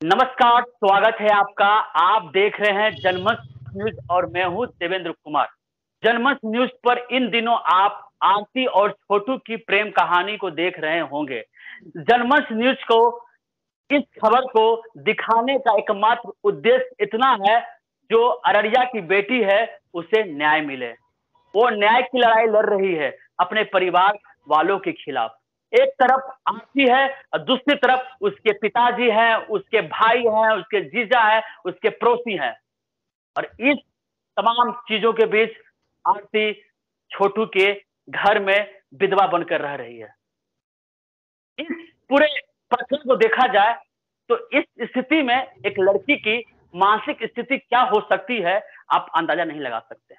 नमस्कार, स्वागत है आपका। आप देख रहे हैं जनमत न्यूज और मैं हूं देवेंद्र कुमार। जनमत न्यूज पर इन दिनों आप आरती और छोटू की प्रेम कहानी को देख रहे होंगे। जनमत न्यूज को इस खबर को दिखाने का एकमात्र उद्देश्य इतना है, जो अररिया की बेटी है उसे न्याय मिले। वो न्याय की लड़ाई लड़ रही है अपने परिवार वालों के खिलाफ। एक तरफ आरती है और दूसरी तरफ उसके पिताजी हैं, उसके भाई हैं, उसके जीजा हैं, उसके पड़ोसी हैं। और इस तमाम चीजों के बीच आरती छोटू के घर में विधवा बनकर रह रही है। इस पूरे प्रकरण को देखा जाए तो इस स्थिति में एक लड़की की मानसिक स्थिति क्या हो सकती है, आप अंदाजा नहीं लगा सकते।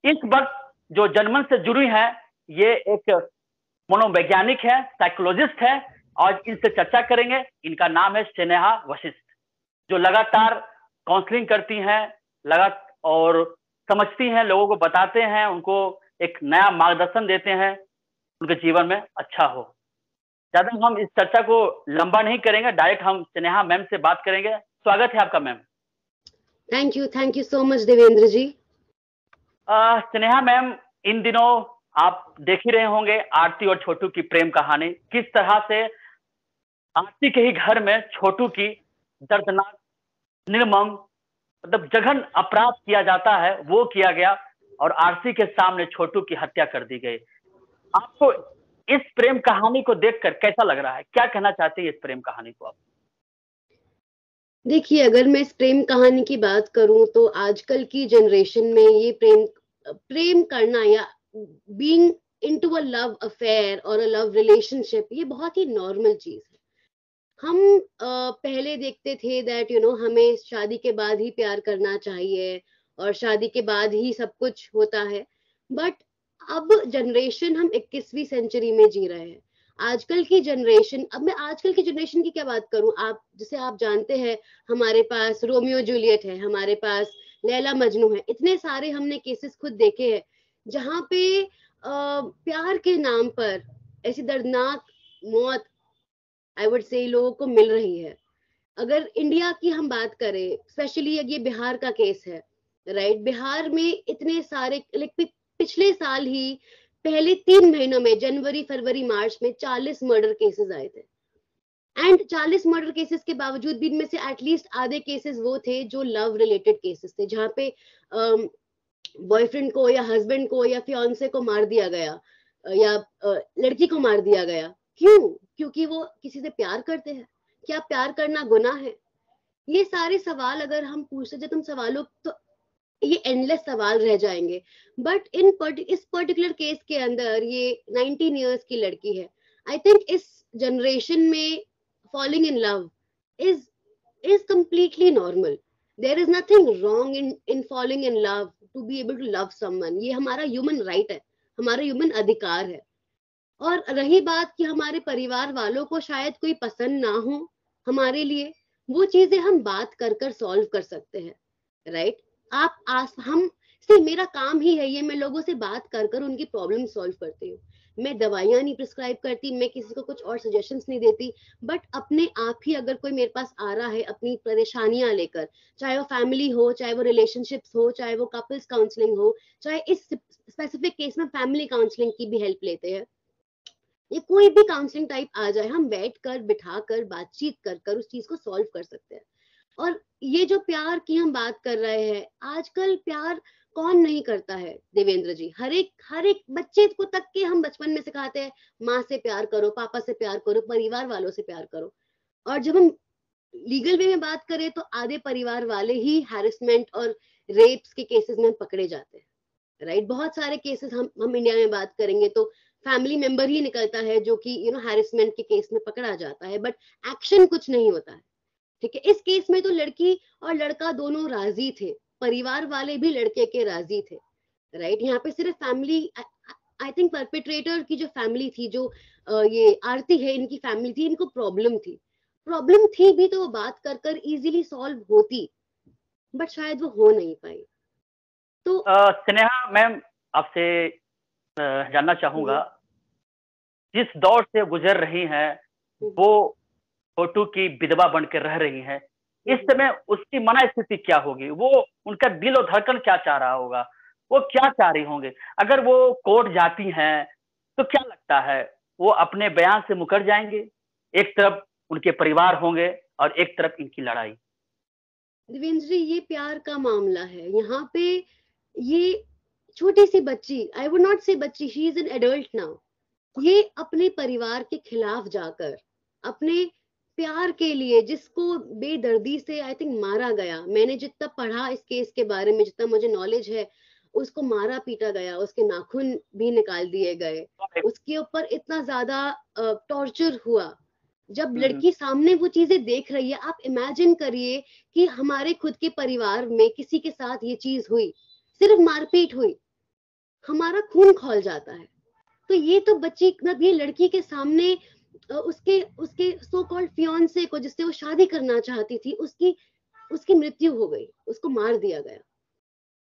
इस वक्त जो जनमन से जुड़ी है, ये एक मनोवैज्ञानिक है, साइकोलॉजिस्ट है, और इनसे चर्चा करेंगे। इनका नाम है स्नेहा वशिष्ठ, जो लगातार काउंसलिंग करती हैं, और समझती हैं, लोगों को बताते हैं, उनको एक नया मार्गदर्शन देते हैं, उनके जीवन में अच्छा हो। ज्यादा हम इस चर्चा को लंबा नहीं करेंगे, डायरेक्ट हम स्नेहा मैम से बात करेंगे। स्वागत है आपका ma'am. Thank you so much Devendra ji. Sneha ma'am, इन दिनों आप देख ही रहे होंगे आरती और छोटू की प्रेम कहानी। किस तरह से आरती के ही घर में छोटू की दर्दनाक, निर्मम, मतलब जघन अपराध किया जाता है, वो किया गया और आरती के सामने छोटू की हत्या कर दी गई। आपको इस प्रेम कहानी को देखकर कैसा लग रहा है? क्या कहना चाहते हैं इस प्रेम कहानी को आप? देखिए, अगर मैं इस प्रेम कहानी की बात करूं तो आजकल की जनरेशन में ये प्रेम करना या being into a love affair और अ लव रिलेशनशिप, ये बहुत ही नॉर्मल चीज है। हम पहले देखते थे दैट हमें शादी के बाद ही प्यार करना चाहिए और शादी के बाद ही सब कुछ होता है। बट अब जनरेशन, हम 21वीं सेंचुरी में जी रहे हैं। आजकल की जनरेशन, अब मैं आजकल की जनरेशन की क्या बात करूं, आप जैसे आप जानते हैं, हमारे पास रोमियो जूलियट है, हमारे पास लैला मजनू है। इतने सारे हमने केसेस खुद देखे हैं जहां पे प्यार के नाम पर ऐसी दर्दनाक मौत, आई वुड से, लोगों को मिल रही है। अगर इंडिया की हम बात करें, स्पेशली ये बिहार का केस है, राइट। बिहार में इतने सारे, पिछले साल ही पहले 3 महीनों में, जनवरी फरवरी मार्च में 40 मर्डर केसेस आए थे। एंड 40 मर्डर केसेस के बावजूद भी इनमें से एटलीस्ट आधे केसेस वो थे जो लव रिलेटेड केसेस थे, जहां पे बॉयफ्रेंड को या हस्बैंड को या फियांसे को मार दिया गया, या लड़की को मार दिया गया। क्यों? क्योंकि वो किसी से प्यार करते हैं। क्या प्यार करना गुनाह है? ये सारे सवाल अगर हम पूछते जाए, तुम सवालों तो ये एंडलेस सवाल रह जाएंगे। बट इस पर्टिकुलर केस के अंदर ये 19 इयर्स की लड़की है। आई थिंक इस जनरेशन में falling in love is completely normal. There is nothing wrong in falling in love, to be able to love someone. ये हमारा ह्यूमन राइट है, हमारा ह्यूमन अधिकार है। और रही बात कि हमारे परिवार वालों को शायद कोई पसंद ना हो हमारे लिए, वो चीजें हम बात कर सॉल्व कर सकते हैं, राइट। हम से, मेरा काम ही है ये, मैं लोगों से बात कर उनकी प्रॉब्लम सॉल्व करती हूँ। मैं दवाइयां नहीं प्रिस्क्राइब करती, मैं किसी को कुछ और सजेशंस नहीं देती। बट अपने आप ही अगर कोई मेरे पास आ रहा है अपनी परेशानियां लेकर, चाहे वो फैमिली हो, चाहे वो रिलेशनशिप्स हो, चाहे वो कपल्स काउंसलिंग हो, चाहे इस स्पेसिफिक केस में फैमिली काउंसलिंग की भी हेल्प लेते हैं, ये कोई भी काउंसलिंग टाइप आ जाए, हम बैठ कर बिठा कर बातचीत कर उस चीज को सॉल्व कर सकते हैं। और ये जो प्यार की हम बात कर रहे हैं, आजकल प्यार कौन नहीं करता है देवेंद्र जी? हर एक बच्चे को तक के हम बचपन में सिखाते हैं, माँ से प्यार करो, पापा से प्यार करो, परिवार वालों से प्यार करो। और जब हम लीगल वे में बात करें तो आधे परिवार वाले ही हैरेसमेंट और रेप्स के केसेस में पकड़े जाते हैं, राइट। बहुत सारे केसेस हम इंडिया में बात करेंगे तो फैमिली मेंबर ही निकलता है जो कि हैरेसमेंट के केस में पकड़ा जाता है, बट एक्शन कुछ नहीं होता है, ठीक है। इस केस में तो लड़की और लड़का दोनों राजी थे, परिवार वाले भी लड़के के राजी थे, राइट। यहाँ पे सिर्फ फैमिली, आई थिंक परपेट्रेटर की जो फैमिली थी, जो ये आरती है, इनकी फैमिली थी, इनको प्रॉब्लम थी भी तो वो बात कर इजीली सॉल्व होती, बट शायद वो हो नहीं पाई। तो स्नेहा मैम, आपसे जानना चाहूंगा, जिस दौर से गुजर रही हैं वो छोटू की विधवा बनकर रह रही हैं, इस समय उसकी मना स्थिति क्या होगी, वो उनका दिल और धड़कन क्या चाह रहा होगा, वो क्या चाह रही होंगे। अगर वो कोर्ट जाती हैं तो क्या लगता है वो अपने बयान से मुकर जाएंगे? एक तरफ उनके परिवार होंगे और एक तरफ इनकी लड़ाई। देवेंद्र जी, ये प्यार का मामला है यहाँ पे। ये छोटी सी बच्ची, आई वुड नॉट से बच्ची, she is an adult now, ये अपने परिवार के खिलाफ जाकर अपने प्यार के लिए, जिसको बेदर्दी से आई थिंक मारा गया, मैंने जितना पढ़ा इस केस के बारे में, जितना मुझे नॉलेज है, उसको मारा पीटा गया, उसके नाखून भी निकाल दिए गए, उसके ऊपर इतना ज्यादा टॉर्चर हुआ। जब लड़की सामने वो चीजें देख रही है, आप इमेजिन करिए कि हमारे खुद के परिवार में किसी के साथ ये चीज हुई, सिर्फ मारपीट हुई, हमारा खून खौल जाता है। तो ये तो बच्ची, मतलब ये लड़की के सामने उसके उसके सो कॉल्ड फियांसे को, जिससे वो शादी करना चाहती थी, उसकी उसकी मृत्यु हो गई, उसको मार दिया गया।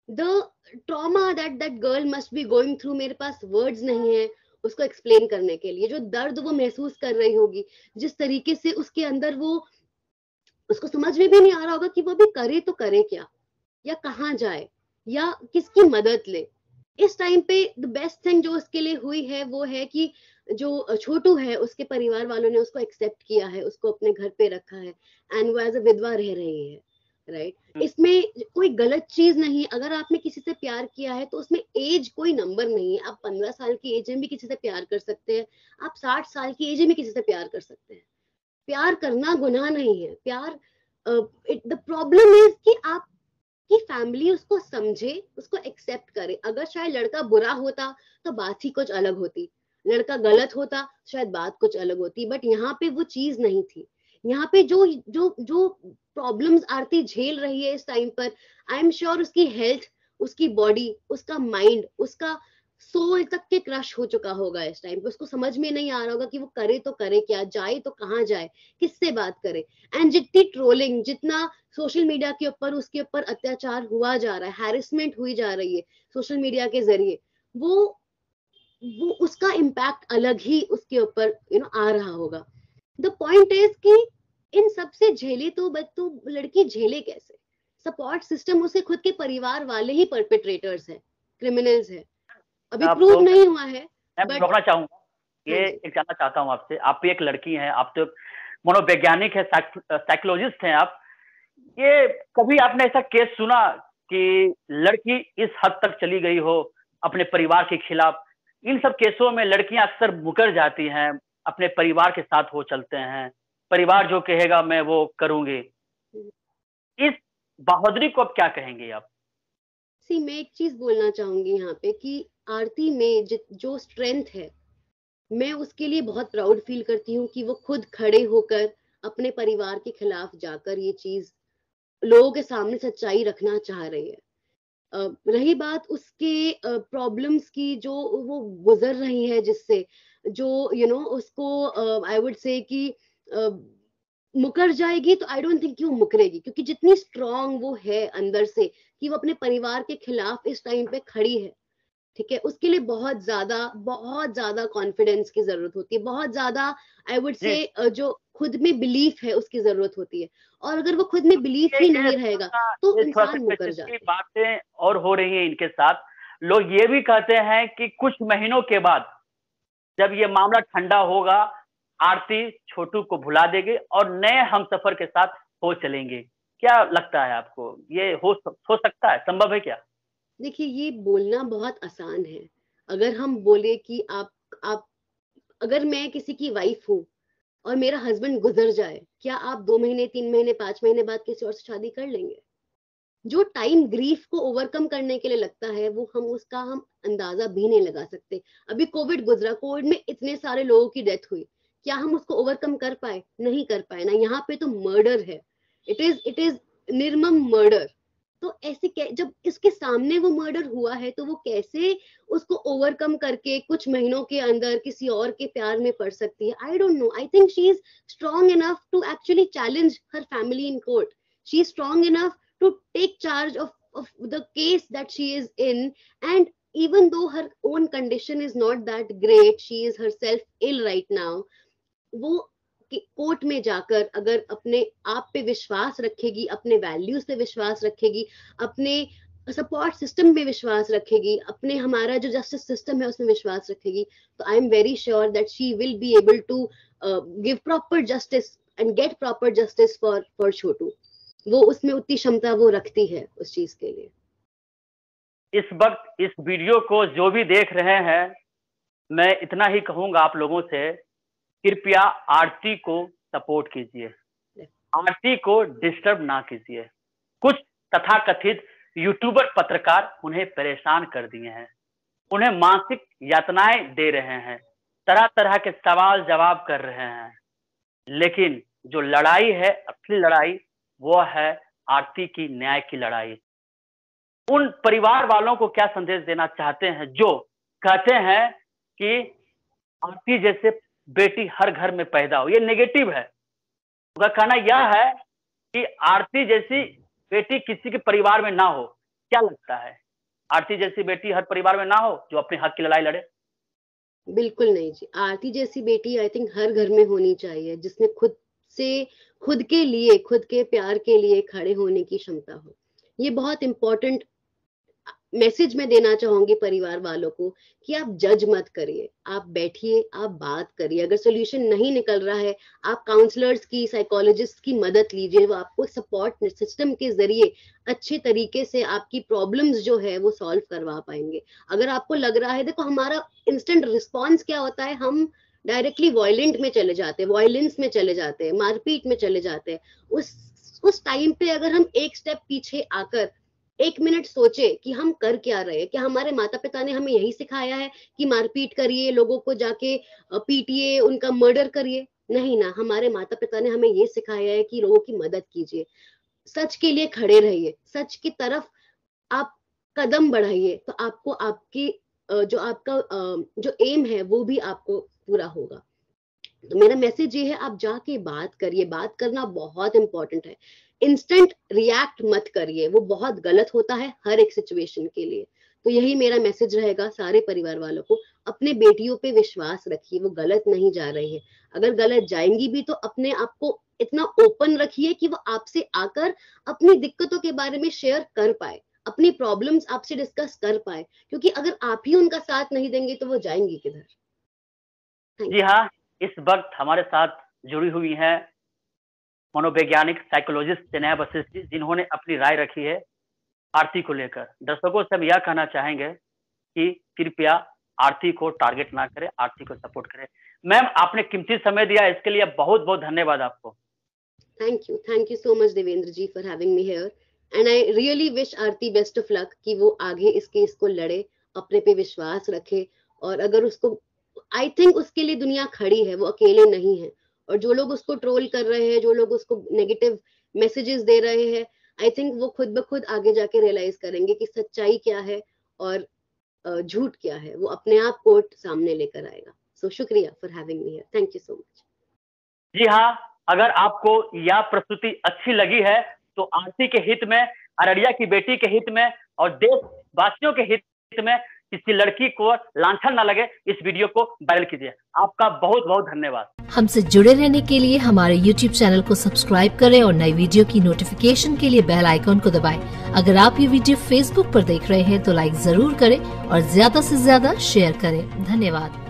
The trauma that that girl must be going through, मेरे पास वर्ड्स नहीं है उसको एक्सप्लेन करने के लिए। जो दर्द वो महसूस कर रही होगी, जिस तरीके से उसके अंदर वो, उसको समझ में भी नहीं आ रहा होगा कि वो भी करे तो करे क्या, या कहाँ जाए, या किसकी मदद ले। इस टाइम पे द बेस्ट थिंग जो उसके लिए हुई है वो है कि जो छोटू है, उसके परिवार वालों ने उसको एक्सेप्ट किया है, उसको अपने घर पे रखा है, एंड वो एज अ विधवा रह रही है, राइट। इसमें कोई गलत चीज नहीं। अगर आपने किसी से प्यार किया है तो उसमें एज कोई नंबर नहीं है। आप 15 साल की एज में भी किसी से प्यार कर सकते हैं, आप 60 साल की एज में किसी से प्यार कर सकते हैं। प्यार करना गुनाह नहीं है। प्यार, द प्रॉब्लम इज कि आप कि फैमिली उसको समझे, उसको एक्सेप्ट करे। अगर शायद लड़का बुरा होता तो बात ही कुछ अलग होती, लड़का गलत होता शायद बात कुछ अलग होती, बट यहाँ पे वो चीज नहीं थी। यहाँ पे जो जो जो प्रॉब्लम्स आरती झेल रही है इस टाइम पर, आई एम श्योर उसकी हेल्थ, उसकी बॉडी, उसका माइंड, उसका सोल तक के क्रश हो चुका होगा इस टाइम पे। उसको समझ में नहीं आ रहा होगा कि वो करे तो करे क्या, जाए तो कहाँ जाए, किससे बात करे। एंड जितनी ट्रोलिंग, जितना सोशल मीडिया के ऊपर उसके ऊपर अत्याचार हुआ जा रहा है, हैरेसमेंट हुई जा रही है सोशल मीडिया के जरिए, वो उसका इम्पैक्ट अलग ही उसके ऊपर आ रहा होगा। द पॉइंट इज कि इन सबसे झेले तो लड़की झेले कैसे? सपोर्ट सिस्टम उसके खुद के परिवार वाले ही परपेट्रेटर्स है, क्रिमिनल्स है। अभी प्रूव नहीं हुआ है। मैं रोकना चाहूंगा, ये एक जानना चाहता हूँ आपसे। आप भी एक लड़की हैं, आप तो मनोवैज्ञानिक है, साइकोलॉजिस्ट हैं आप। ये कभी आपने ऐसा केस सुना कि लड़की इस हद तक चली गई हो अपने परिवार के खिलाफ? इन सब केसों में लड़कियां अक्सर मुकर जाती हैं, अपने परिवार के साथ हो चलते हैं, परिवार जो कहेगा मैं वो करूंगी। इस बहादुरी को अब क्या कहेंगे आप? मैं एक चीज बोलना चाहूंगी यहाँ पे कि आरती में जो स्ट्रेंथ है, मैं उसके लिए बहुत प्राउड फील करती हूँ कि वो खुद खड़े होकर अपने परिवार के खिलाफ जाकर ये चीज लोगों के सामने सच्चाई रखना चाह रही है। रही बात उसके प्रॉब्लम्स की, जो वो गुजर रही है, जिससे जो उसको आई वुड से कि मुकर जाएगी, तो आई डोंट थिंक कि वो मुकरेगी, क्योंकि जितनी स्ट्रांग वो है अंदर से कि वो अपने परिवार के खिलाफ इस टाइम पे खड़ी है, ठीक है, उसके लिए बहुत ज्यादा कॉन्फिडेंस की जरूरत होती है, बहुत ज्यादा आई वुड से जो खुद में बिलीफ है उसकी जरूरत होती है। और अगर वो खुद में बिलीफ ही नहीं रहेगा तो इंसान मुकर जाता है। बातें और हो रही हैं इनके साथ। लोग ये भी कहते हैं कि कुछ महीनों के बाद जब ये मामला ठंडा होगा, आरती छोटू को भुला देगी और नए हमसफर के साथ हो चलेंगे। क्या लगता है आपको, ये हो सकता है, संभव है क्या? देखिए, ये बोलना बहुत आसान है। अगर हम बोले कि आप अगर मैं किसी की वाइफ हूँ और मेरा हस्बैंड गुजर जाए, क्या आप 2 महीने, 3 महीने, 5 महीने बाद किसी और से शादी कर लेंगे? जो टाइम ग्रीफ को ओवरकम करने के लिए लगता है, वो हम अंदाजा भी नहीं लगा सकते। अभी कोविड गुजरा, कोविड में इतने सारे लोगों की डेथ हुई, क्या हम उसको ओवरकम कर पाए? नहीं कर पाए ना। यहाँ पे तो मर्डर है, इट इज निर्मम मर्डर। तो ऐसे जब इसके सामने वो मर्डर हुआ है, तो वो कैसे उसको ओवरकम करके कुछ महीनों के अंदर किसी और के प्यार में पड़ सकती है? I don't know. I think she is strong enough to actually challenge her family in court. She is strong enough to take charge of the case that she is in, and even though her own condition is not that great, she is herself ill right now, वो court में जाकर अगर अपने आप पे विश्वास रखेगी, अपने वैल्यूज पे विश्वास रखेगी, अपने सपोर्ट सिस्टम में विश्वास रखेगी, अपने हमारा जो जस्टिस सिस्टम है उसमें विश्वास रखेगी, तो I am very sure that she will be able to give proper justice and get proper justice for Chhotu. वो उसमें उतनी क्षमता वो रखती है उस चीज के लिए। इस वक्त इस वीडियो को जो भी देख रहे हैं, मैं इतना ही कहूंगा आप लोगों से, कृपया आरती को सपोर्ट कीजिए, आरती को डिस्टर्ब ना कीजिए। कुछ तथाकथित यूट्यूबर पत्रकार उन्हें परेशान कर दिए हैं, उन्हें मानसिक यातनाएं दे रहे हैं, तरह तरह के सवाल जवाब कर रहे हैं, लेकिन जो लड़ाई है, असली लड़ाई, वो है आरती की न्याय की लड़ाई। उन परिवार वालों को क्या संदेश देना चाहते हैं जो कहते हैं कि आरती जैसे बेटी हर घर में पैदा हो? ये नेगेटिव है। उनका कहना यह है कि आरती जैसी बेटी किसी के परिवार में ना हो। क्या लगता है, आरती जैसी बेटी हर परिवार में ना हो जो अपने हक की लड़ाई लड़े? बिल्कुल नहीं जी, आरती जैसी बेटी आई थिंक हर घर में होनी चाहिए, जिसमें खुद से, खुद के लिए, खुद के प्यार के लिए खड़े होने की क्षमता हो। ये बहुत इंपॉर्टेंट मैसेज मैं देना चाहूंगी परिवार वालों को कि आप जज मत करिए, आप बैठिए, आप बात करिए। अगर सोल्यूशन नहीं निकल रहा है, आप काउंसलर्स की, साइकोलॉजिस्ट की मदद लीजिए, वो आपको सपोर्ट सिस्टम के जरिए अच्छे तरीके से आपकी प्रॉब्लम्स जो है वो सॉल्व करवा पाएंगे। अगर आपको लग रहा है, देखो हमारा इंस्टेंट रिस्पॉन्स क्या होता है, हम डायरेक्टली वायलेंट में चले जाते हैं, वायलेंस में चले जाते हैं, मारपीट में चले जाते हैं। उस टाइम पे अगर हम एक स्टेप पीछे आकर 1 मिनट सोचे कि हम कर क्या रहे हैं, क्या हमारे माता पिता ने हमें यही सिखाया है कि मारपीट करिए, लोगों को जाके पीटिए, उनका मर्डर करिए? नहीं ना, हमारे माता पिता ने हमें ये सिखाया है कि लोगों की मदद कीजिए, सच के लिए खड़े रहिए, सच की तरफ आप कदम बढ़ाइए, तो आपको आपकी जो आपका जो एम है वो भी आपको पूरा होगा। तो मेरा मैसेज ये है, आप जाके बात करिए, बात करना बहुत इंपॉर्टेंट है। इंस्टेंट रिएक्ट मत करिए, वो बहुत गलत होता है हर एक सिचुएशन के लिए। तो यही मेरा मैसेज रहेगा सारे परिवार वालों को, अपने बेटियों पे विश्वास रखिए, वो गलत नहीं जा रही है। अगर गलत जाएंगी भी तो अपने आप को इतना ओपन रखिए कि वो आपसे आकर अपनी दिक्कतों के बारे में शेयर कर पाए, अपनी प्रॉब्लम्स आपसे डिस्कस कर पाए, क्योंकि अगर आप ही उनका साथ नहीं देंगे तो वो जाएंगी किधर? जी हाँ, इस वक्त हमारे साथ जुड़ी हुई हैं मनोवैज्ञानिक साइकोलॉजिस्ट चेन्नई वशिष्ठ, जिन्होंने अपनी राय रखी है आरती को लेकर। दर्शकों से हम यह कहना चाहेंगे कि कृपया आरती को टारगेट ना करें, आरती को सपोर्ट करें। मैम, आपने कीमती समय दिया, इसके लिए बहुत बहुत धन्यवाद आपको। Thank you so much Devendra ji for having me here, and I really wish Aarti best of luck कि वो आगे इस केस को लड़े, अपने पे विश्वास रखे, और अगर उसको, आई थिंक उसके लिए दुनिया खड़ी है, वो अकेले नहीं है। और जो लोग उसको ट्रोल कर रहे हैं, जो लोग उसको नेगेटिव मैसेजेस दे रहे हैं, आई थिंक वो खुद ब खुद आगे जाके रियलाइज करेंगे कि सच्चाई क्या है और झूठ क्या है, वो अपने आप कोर्ट सामने लेकर आएगा। सो शुक्रिया for having me here, thank you so much. जी हाँ, अगर आपको यह प्रस्तुति अच्छी लगी है तो आरती के हित में, अररिया की बेटी के हित में और देशवासियों के हित में किसी लड़की को लांछन ना लगे, इस वीडियो को वायरल कीजिए। आपका बहुत बहुत धन्यवाद। हमसे जुड़े रहने के लिए हमारे YouTube चैनल को सब्सक्राइब करें और नई वीडियो की नोटिफिकेशन के लिए बेल आइकॉन को दबाएं। अगर आप ये वीडियो Facebook पर देख रहे हैं तो लाइक जरूर करें और ज्यादा से ज्यादा शेयर करें। धन्यवाद।